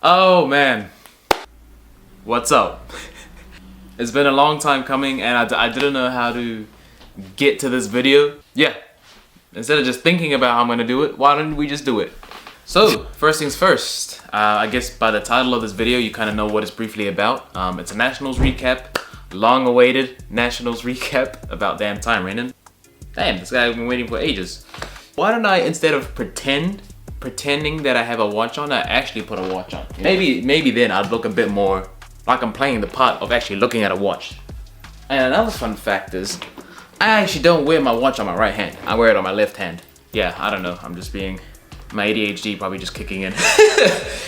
Oh man, what's up? It's been a long time coming and I didn't know how to get to this video. Yeah, instead of just thinking about how I'm gonna do it, why don't we just do it? So, first things first, I guess by the title of this video you kind of know what it's briefly about. It's a Nationals recap, long-awaited Nationals recap. About damn time, Renan. Damn, this guy has been waiting for ages. Why don't I, instead of pretending that I have a watch on, I actually put a watch on? Maybe then I'd look a bit more like I'm playing the part of actually looking at a watch. And another fun fact is, I actually don't wear my watch on my right hand. I wear it on my left hand. Yeah, I don't know, I'm just being, my ADHD probably just kicking in.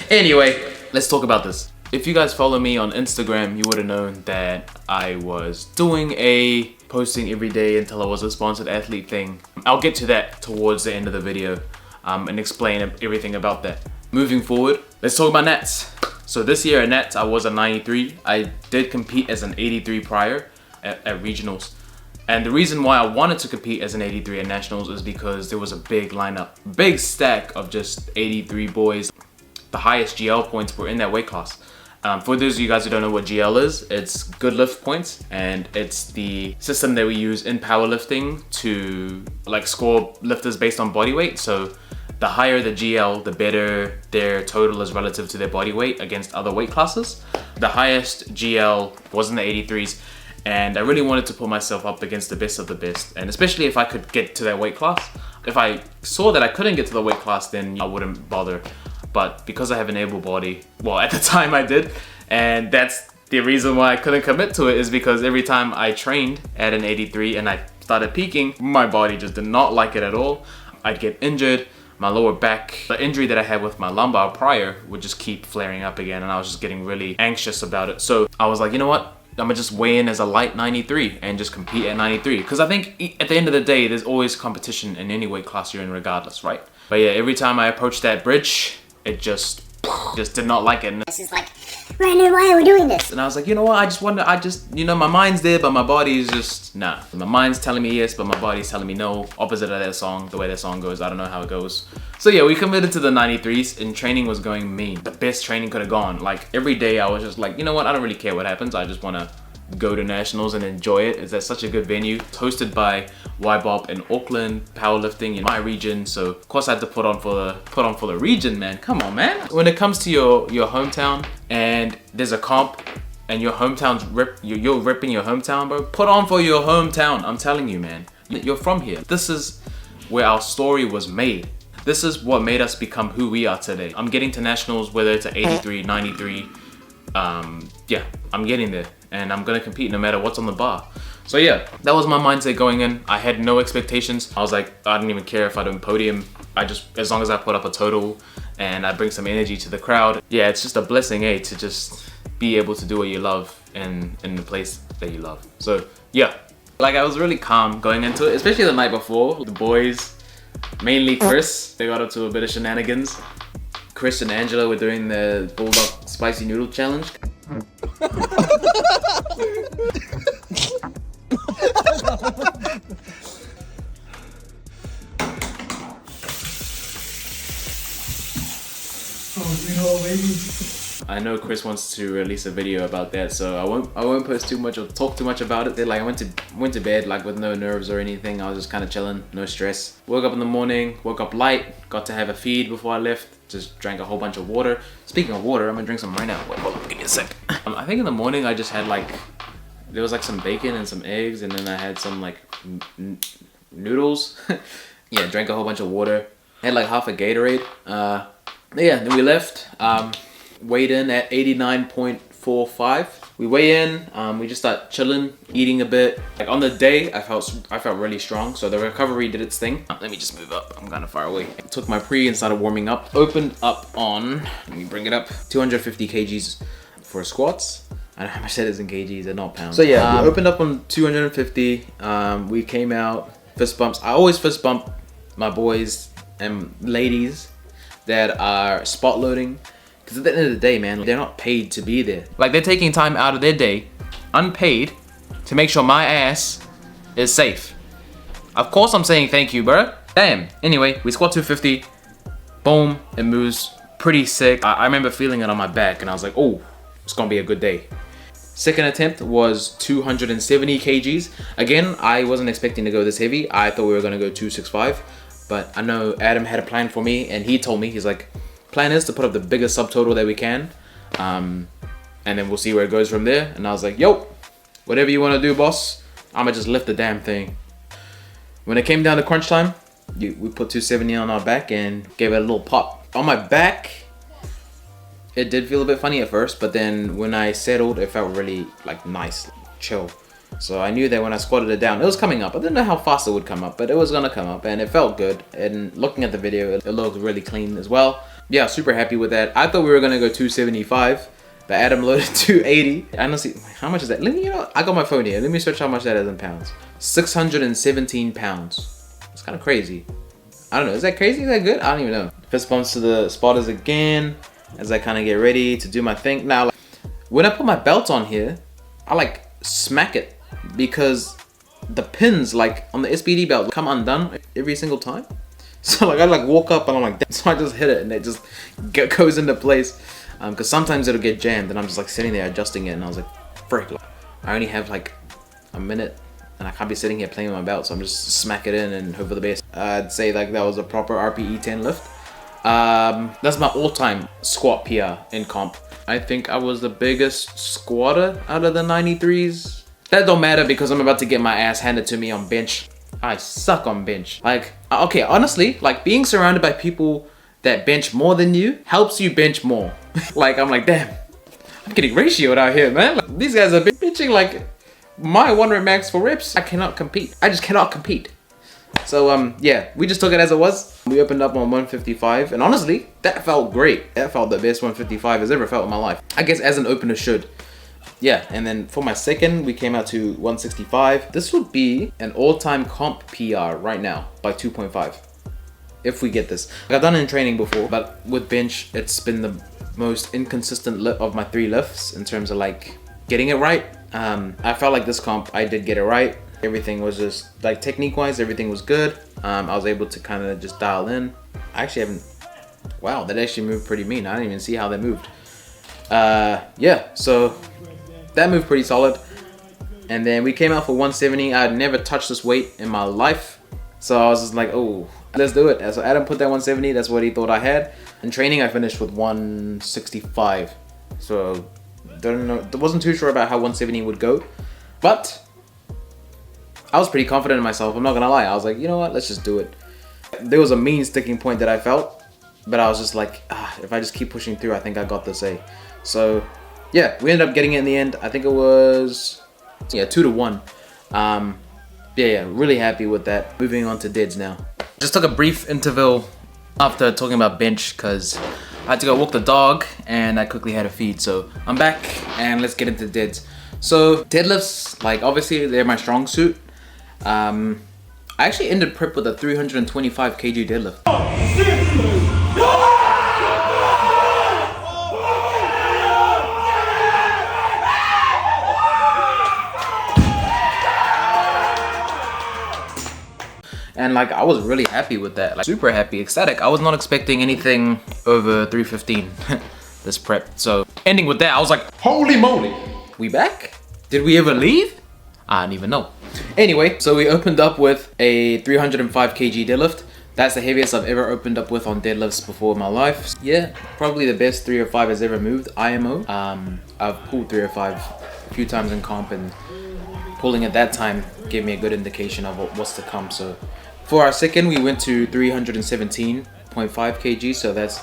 Anyway, let's talk about this. If you guys follow me on Instagram, you would have known that I was doing a posting every day until I was a sponsored athlete thing. I'll get to that towards the end of the video and explain everything about that. Moving forward, let's talk about Nats. So this year at Nats, I was a 93. I did compete as an 83 prior at regionals. And the reason why I wanted to compete as an 83 at nationals is because there was a big lineup, big stack of just 83 boys. The highest GL points were in that weight class. For those of you guys who don't know what GL is, it's good lift points, and it's the system that we use in powerlifting to like score lifters based on body weight. So the higher the GL, the better their total is relative to their body weight against other weight classes. The highest GL was in the 83s, and I really wanted to put myself up against the best of the best, and especially if I could get to that weight class. If I saw that I couldn't get to the weight class, then I wouldn't bother. But because I have an able body, well, at the time I did, and that's the reason why I couldn't commit to it, is because every time I trained at an 83 and I started peaking, my body just did not like it at all. I'd get injured, my lower back, the injury that I had with my lumbar prior would just keep flaring up again, and I was just getting really anxious about it. So I was like, you know what? I'm gonna just weigh in as a light 93 and just compete at 93. Because I think at the end of the day, there's always competition in any weight class you're in regardless, right? But yeah, every time I approached that bridge, it just did not like it. And this is like, Brandon, why are we doing this? And I was like, you know what, you know, my mind's there, but my body is just, nah. My mind's telling me yes, but my body's telling me no. Opposite of that song, the way that song goes, I don't know how it goes. So yeah, we committed to the 93s, and training was going mean. The best training could have gone. Like every day I was just like, you know what, I don't really care what happens. I just wanna go to nationals and enjoy it. It's at such a good venue. It's hosted by YBOP in Auckland, powerlifting in my region. So of course I had to put on for the region, man. Come on, man. When it comes to your hometown and there's a comp and your hometown's you're ripping your hometown, bro, put on for your hometown. I'm telling you, man. You're from here. This is where our story was made. This is what made us become who we are today. I'm getting to nationals, whether it's at 83, 93. Yeah, I'm getting there, and I'm gonna compete no matter what's on the bar. So yeah, that was my mindset going in. I had no expectations. I was like, I didn't even care if I don't podium. As long as I put up a total and I bring some energy to the crowd. Yeah, it's just a blessing, to just be able to do what you love in the place that you love. So yeah, like I was really calm going into it, especially the night before. The boys, mainly Chris, they got up to a bit of shenanigans. Chris and Angela were doing the Bulldog Spicy Noodle Challenge. I know Chris wants to release a video about that, so I won't post too much or talk too much about it. Then like I went to bed like with no nerves or anything. I was just kind of chilling, no stress. Woke up in the morning, woke up light, got to have a feed before I left. Just drank a whole bunch of water. Speaking of water, I'm gonna drink some right now. Wait, hold on, give me a sec. I think in the morning I just had there was like some bacon and some eggs, and then I had some like noodles. Yeah, drank a whole bunch of water. Had like half a Gatorade. Yeah, then we left. Weighed in at 89.45. We weigh in, we just start chilling, eating a bit. Like on the day, I felt really strong, so the recovery did its thing. Let me just move up, I'm kind of far away. Took my pre and started warming up. Opened up on, let me bring it up, 250 kgs for squats. I don't know how much that is in kgs, they're not pounds. So yeah, we opened up on 250. We came out, fist bumps. I always fist bump my boys and ladies that are spot loading. Because at the end of the day, man, they're not paid to be there. Like, they're taking time out of their day, unpaid, to make sure my ass is safe. Of course I'm saying thank you, bro. Damn. Anyway, we squat 250. Boom. It moves pretty sick. I remember feeling it on my back and I was like, oh, it's gonna be a good day. Second attempt was 270 kgs. Again, I wasn't expecting to go this heavy. I thought we were gonna go 265, but I know Adam had a plan for me and he told me, he's like, plan is to put up the biggest subtotal that we can. And then we'll see where it goes from there. And I was like, yo, whatever you wanna do, boss, I'ma just lift the damn thing. When it came down to crunch time, we put 270 on our back and gave it a little pop. On my back, it did feel a bit funny at first, but then when I settled, it felt really like nice, chill. So I knew that when I squatted it down, it was coming up. I didn't know how fast it would come up, but it was gonna come up and it felt good. And looking at the video, it looked really clean as well. Yeah, super happy with that. I thought we were gonna go 275, but Adam loaded 280. Honestly, how much is that? Let me, I got my phone here. Let me search how much that is in pounds. 617 pounds. It's kind of crazy. I don't know, is that crazy? Is that good? I don't even know. Fist bumps to the spotters again as I kind of get ready to do my thing. Now, like, when I put my belt on here, I like smack it because the pins like on the SBD belt come undone every single time. So like I like walk up and I'm like, damn. So I just hit it and it just goes into place. Because sometimes it'll get jammed and I'm just like sitting there adjusting it and I was like, frick, I only have like a minute and I can't be sitting here playing with my belt, so I'm just smack it in and hope for the best. I'd say like that was a proper RPE 10 lift. That's my all-time squat PR in comp. I think I was the biggest squatter out of the 93s. That don't matter because I'm about to get my ass handed to me on bench. I suck on bench. Like, okay, honestly, like being surrounded by people that bench more than you helps you bench more. Like, I'm like, damn, I'm getting ratioed out here, man. Like, these guys are benching like my 1 rep max for reps. I cannot compete. I just cannot compete. So yeah, we just took it as it was. We opened up on 155 and honestly, that felt great. That felt the best 155 has ever felt in my life. I guess as an opener should. Yeah, and then for my second, we came out to 165. This would be an all-time comp PR right now by 2.5. If we get this. I've done it in training before, but with bench, it's been the most inconsistent lift of my 3 lifts in terms of like getting it right. I felt like this comp, I did get it right. Everything was just like technique wise, everything was good. I was able to kind of just dial in. I actually haven't, wow, that actually moved pretty mean. I didn't even see how that moved. Yeah, so that moved pretty solid. And then we came out for 170. I'd never touched this weight in my life. So I was just like, oh, let's do it. So Adam put that 170, that's what he thought I had. In training, I finished with 165. So don't know, wasn't too sure about how 170 would go. But I was pretty confident in myself, I'm not gonna lie. I was like, you know what, let's just do it. There was a mean sticking point that I felt, but I was just like, if I just keep pushing through, I think I got this, So yeah, we ended up getting it in the end. I think it was, yeah, 2-1. Yeah, really happy with that. Moving on to deads now. Just took a brief interval after talking about bench because I had to go walk the dog and I quickly had a feed. So I'm back and let's get into deads. So deadlifts, like obviously they're my strong suit. I actually ended prep with a 325 kg deadlift. And like I was really happy with that, like super happy, ecstatic. I was not expecting anything over 315 this prep. So ending with that, I was like, holy moly, we back? Did we ever leave? I don't even know. Anyway, so we opened up with a 305 kg deadlift. That's the heaviest I've ever opened up with on deadlifts before in my life. Yeah, probably the best 305 has ever moved, IMO. I've pulled 305 a few times in comp and pulling at that time gave me a good indication of what's to come. So for our second, we went to 317.5 kg. So that's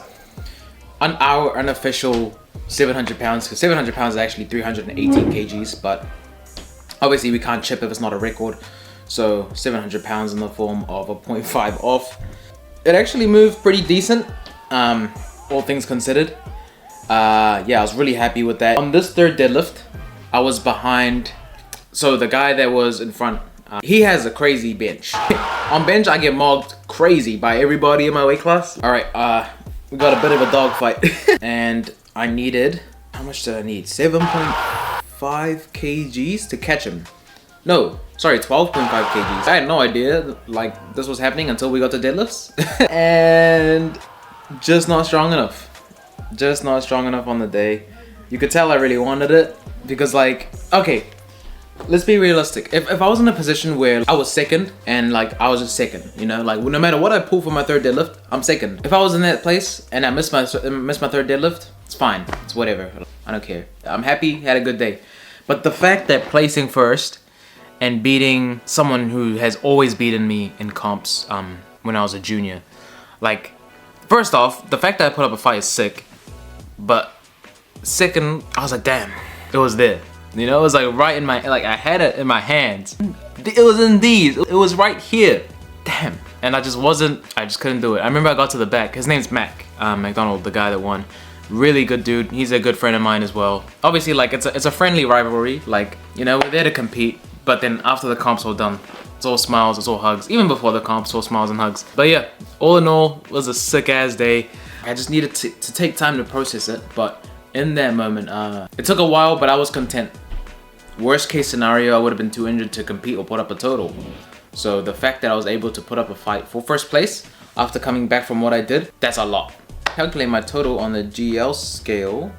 our unofficial 700 pounds, because 700 pounds is actually 318 kgs, but obviously we can't chip if it's not a record. So 700 pounds in the form of a 0.5 off. It actually moved pretty decent, all things considered. Yeah, I was really happy with that. On this third deadlift, I was behind, so the guy that was in front, he has a crazy bench. On bench, I get mogged crazy by everybody in my weight class. All right, we got a bit of a dog fight. And I needed, how much did I need? 7.5 kgs to catch him. No, sorry, 12.5 kgs. I had no idea like this was happening until we got to deadlifts. And just not strong enough. just not strong enough on the day. You could tell I really wanted it because like, okay, let's be realistic. If I was in a position where I was second and like I was just second, you know, like no matter what I pull for my third deadlift, I'm second. If I was in that place and I missed my third deadlift, it's fine. It's whatever. I don't care. I'm happy, had a good day. But the fact that placing first and beating someone who has always beaten me in comps when I was a junior, like, first off, the fact that I put up a fight is sick, but second, I was like, damn, it was there. You know, it was like right in my, like I had it in my hands. It was in these, it was right here. Damn. And I just couldn't do it. I remember I got to the back. His name's Mac McDonald, the guy that won. Really good dude. He's a good friend of mine as well. Obviously, like it's a friendly rivalry. Like, you know, we're there to compete. But then after the comp's all done, it's all smiles, it's all hugs. Even before the comp, it's all smiles and hugs. But yeah, all in all, it was a sick ass day. I just needed to take time to process it. But in that moment, it took a while, but I was content. Worst case scenario, I would have been too injured to compete or put up a total. So the fact that I was able to put up a fight for first place after coming back from what I did, that's a lot. Calculate my total on the GL scale,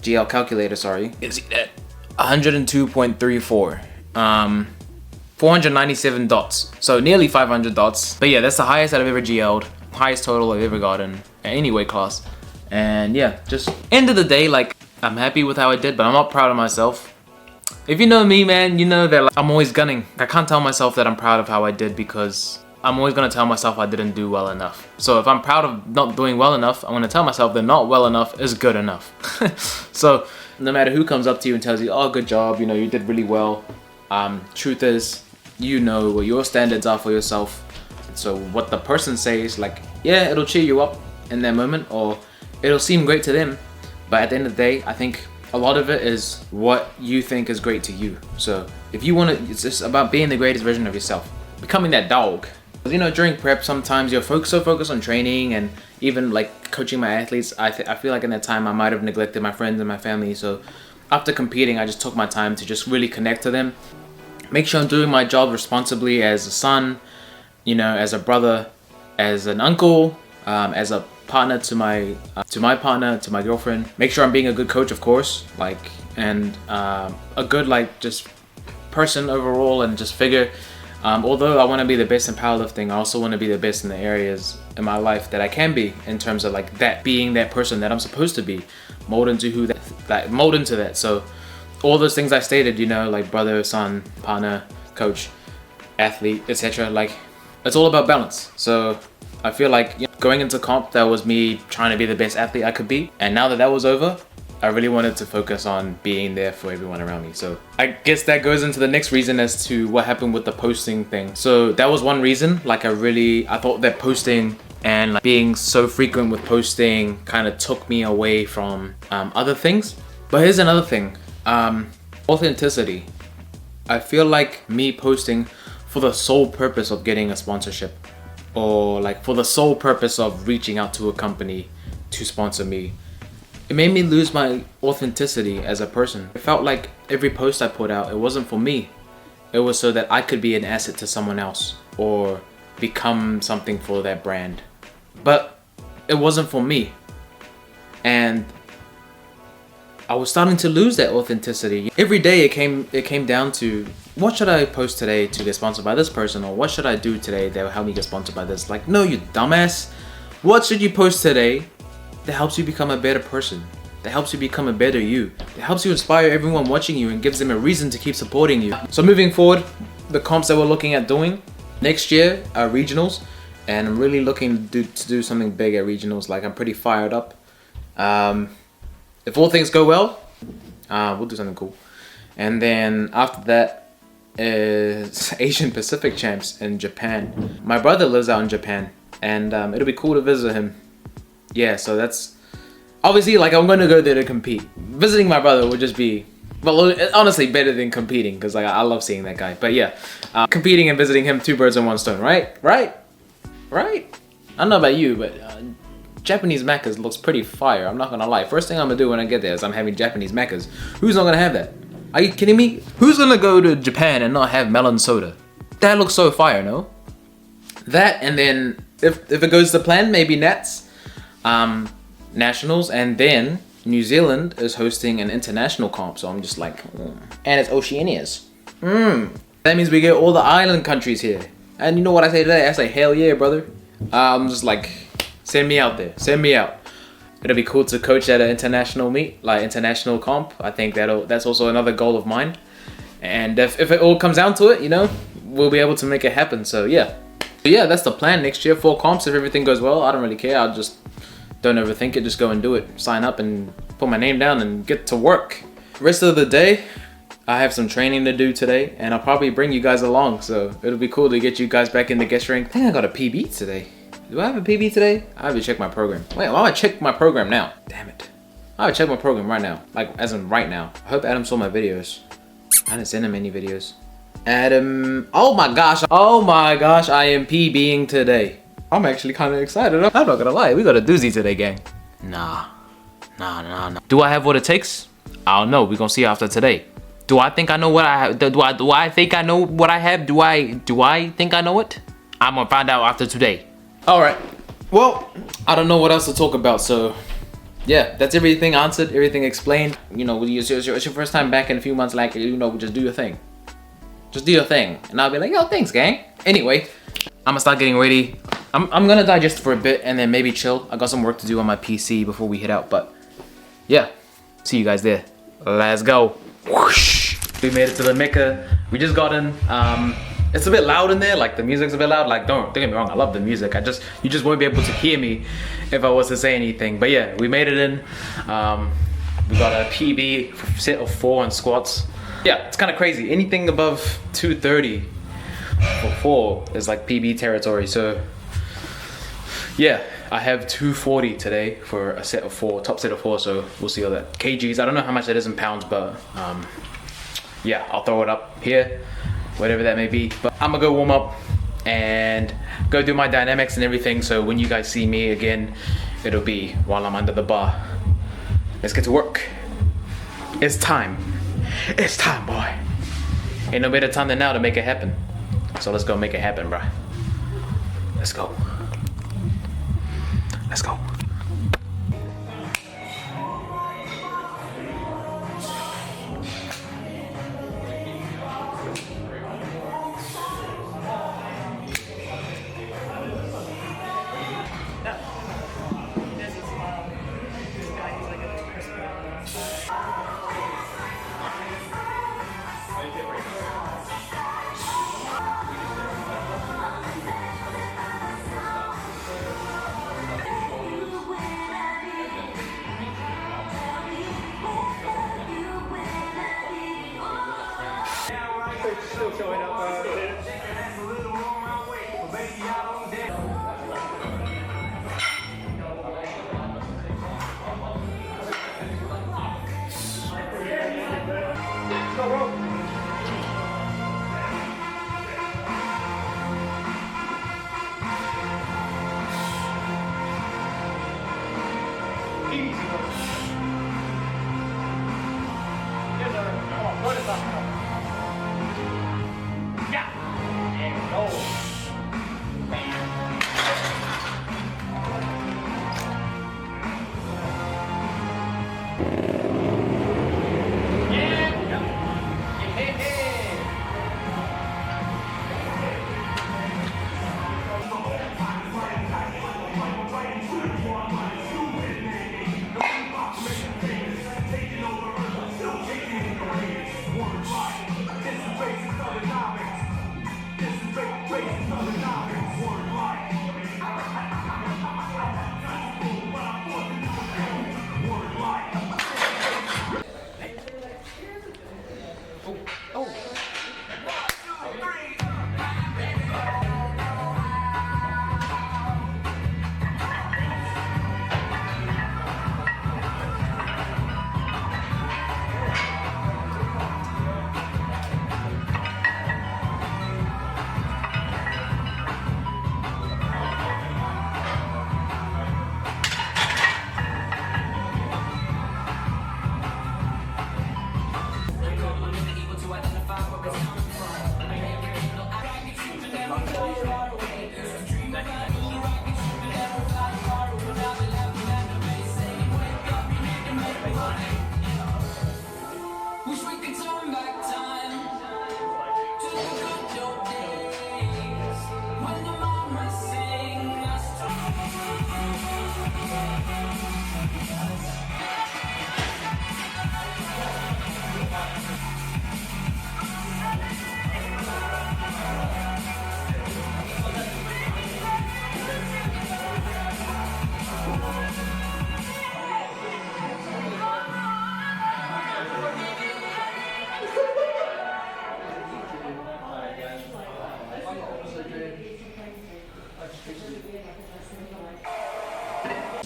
GL calculator, sorry, is at 102.34. 497 dots, so nearly 500 dots. But yeah, that's the highest that I've ever GL'd, highest total I've ever gotten at any weight class. And yeah, just end of the day, like I'm happy with how I did, but I'm not proud of myself. If you know me, man, you know that like, I'm always gunning. I can't tell myself that I'm proud of how I did because I'm always gonna tell myself I didn't do well enough. So if I'm proud of not doing well enough, I'm gonna tell myself that not well enough is good enough. So no matter who comes up to you and tells you, oh, good job, you know, you did really well. Truth is, you know what your standards are for yourself. So what the person says, like, yeah, it'll cheer you up in that moment or it'll seem great to them. But at the end of the day, I think a lot of it is what you think is great to you. So if you want to, it's just about being the greatest version of yourself. Becoming that dog. You know, during prep, sometimes you're so focused on training and even like coaching my athletes. I feel like in that time I might have neglected my friends and my family. So after competing, I just took my time to just really connect to them. Make sure I'm doing my job responsibly as a son, you know, as a brother, as an uncle, as a partner to my partner, to my girlfriend. Make sure I'm being a good coach, of course, like, and a good like just person overall and just figure. Although I want to be the best in powerlifting, I also want to be the best in the areas in my life that I can be in terms of like that being that person that I'm supposed to be, mold into that. So all those things I stated, you know, like brother, son, partner, coach, athlete, etc. Like it's all about balance. So I feel like, you know, going into comp, that was me trying to be the best athlete I could be. And now that that was over, I really wanted to focus on being there for everyone around me. So I guess that goes into the next reason as to what happened with the posting thing. So that was one reason. Like I thought that posting and like being so frequent with posting kind of took me away from other things. But here's another thing, authenticity. I feel like me posting for the sole purpose of getting a sponsorship or like for the sole purpose of reaching out to a company to sponsor me, it made me lose my authenticity as a person. It felt like every post I put out, it wasn't for me. It was so that I could be an asset to someone else or become something for that brand. But it wasn't for me. And I was starting to lose that authenticity. Every day it came down to, what should I post today to get sponsored by this person? Or what should I do today that will help me get sponsored by this? Like, no, you dumbass. What should you post today that helps you become a better person, that helps you become a better you, that helps you inspire everyone watching you and gives them a reason to keep supporting you? So moving forward, the comps that we're looking at doing next year are regionals, and I'm really looking to do something big at regionals. Like, I'm pretty fired up. If all things go well, we'll do something cool. And then after that is Asian Pacific Champs in Japan. My brother lives out in Japan, and it'll be cool to visit him. Yeah, so that's obviously, like, I'm going to go there to compete. Visiting my brother would just be, well, honestly better than competing, because like I love seeing that guy. But yeah, competing and visiting him, 2 birds in 1 stone, right? I don't know about you, but Japanese Macca's looks pretty fire, I'm not gonna lie. First thing I'm gonna do when I get there is I'm having Japanese Macca's. Who's not gonna have that? Are you kidding me? Who's gonna go to Japan and not have melon soda? That looks so fire, no? That, and then if it goes to plan, maybe Nats. nationals, and then New Zealand is hosting an international comp. So I'm just like, and it's Oceanias. That means we get all the island countries here. And you know what I say today? I say, hell yeah, brother. I'm just like, send me out there. Send me out. It'll be cool to coach at an international meet, like international comp. I think that's also another goal of mine. And if it all comes down to it, you know, we'll be able to make it happen. So yeah. But yeah, that's the plan next year. 4 comps if everything goes well. I don't really care. I'll just don't overthink it. Just go and do it. Sign up and put my name down and get to work. Rest of the day, I have some training to do today, and I'll probably bring you guys along. So it'll be cool to get you guys back in the guest ring. I think I got a PB today. Do I have a PB today? I have to check my program. Wait, why would I check my program now? Damn it. I would check my program right now. Like, as in right now. I hope Adam saw my videos. I didn't send him any videos. Adam, oh my gosh, I am PBing today. I'm actually kind of excited. I'm not gonna lie, we got a doozy today, gang. Nah. Do I have what it takes? I don't know, we're gonna see after today. Do I think I know what I have? Do I think I know what I have? Do I think I know it? I'm gonna find out after today. All right, well, I don't know what else to talk about, so yeah, that's everything answered, everything explained. You know, it's your first time back in a few months, like, you know, just do your thing. Just do your thing. And I'll be like, yo, thanks, gang. Anyway, I'm gonna start getting ready. I'm gonna digest for a bit and then maybe chill. I got some work to do on my PC before we head out, but yeah, see you guys there. Let's go. Whoosh. We made it to the Mecca. We just got in. It's a bit loud in there, like the music's a bit loud. Like, don't get me wrong, I love the music. You just won't be able to hear me if I was to say anything. But yeah, we made it in. We got a PB set of 4 on squats. Yeah, it's kind of crazy. Anything above 230 for 4 is like PB territory. So yeah, I have 240 today for a set of 4, top set of 4. So we'll see all that. kgs, I don't know how much that is in pounds, but yeah, I'll throw it up here, whatever that may be. But I'm gonna go warm up and go do my dynamics and everything. So when you guys see me again, it'll be while I'm under the bar. Let's get to work. It's time. It's time, boy. Ain't no better time than now to make it happen. So let's go make it happen, bruh. Let's go. Let's go. Still showing up.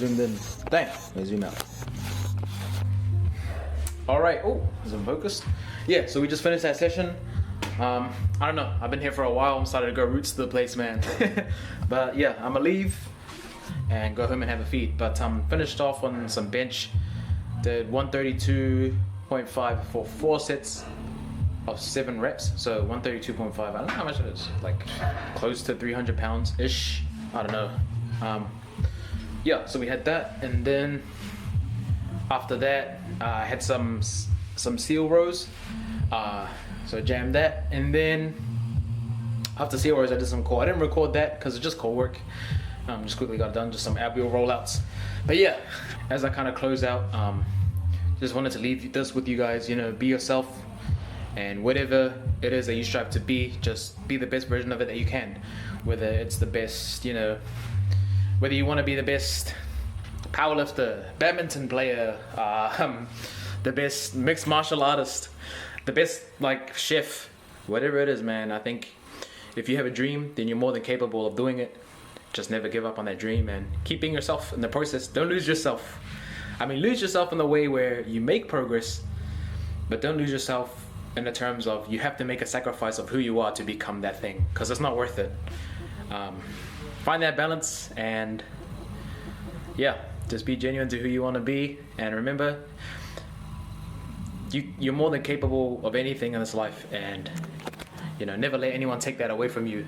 zoomed in. Dang, let me zoom out. All right, oh, is it focused? Yeah, so we just finished that session. I don't know, I've been here for a while. I'm starting to grow roots to the place, man. But yeah, I'm gonna leave and go home and have a feed. But finished off on some bench. Did 132.5 for 4 sets of 7 reps. So 132.5, I don't know how much it is. Like close to 300 pounds-ish. I don't know. Yeah, so we had that, and then after that, I had some seal rows. So I jammed that, and then after seal rows, I did some core. I didn't record that because it's just core work. Just quickly got it done, just some ab wheel rollouts. But yeah, as I kind of close out, just wanted to leave this with you guys. You know, be yourself, and whatever it is that you strive to be, just be the best version of it that you can. Whether it's the best, you know, whether you want to be the best powerlifter, badminton player, the best mixed martial artist, the best like chef, whatever it is, man. I think if you have a dream, then you're more than capable of doing it. Just never give up on that dream and keep being yourself in the process. Don't lose yourself. I mean, lose yourself in the way where you make progress, but don't lose yourself in the terms of you have to make a sacrifice of who you are to become that thing, because it's not worth it. Find that balance, and yeah, just be genuine to who you want to be, and remember, you're more than capable of anything in this life, and you know, never let anyone take that away from you.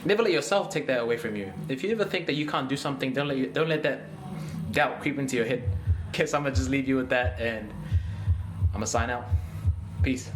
Never let yourself take that away from you. If you ever think that you can't do something, don't let that doubt creep into your head. Guess I'm gonna just leave you with that, and I'm gonna sign out. Peace.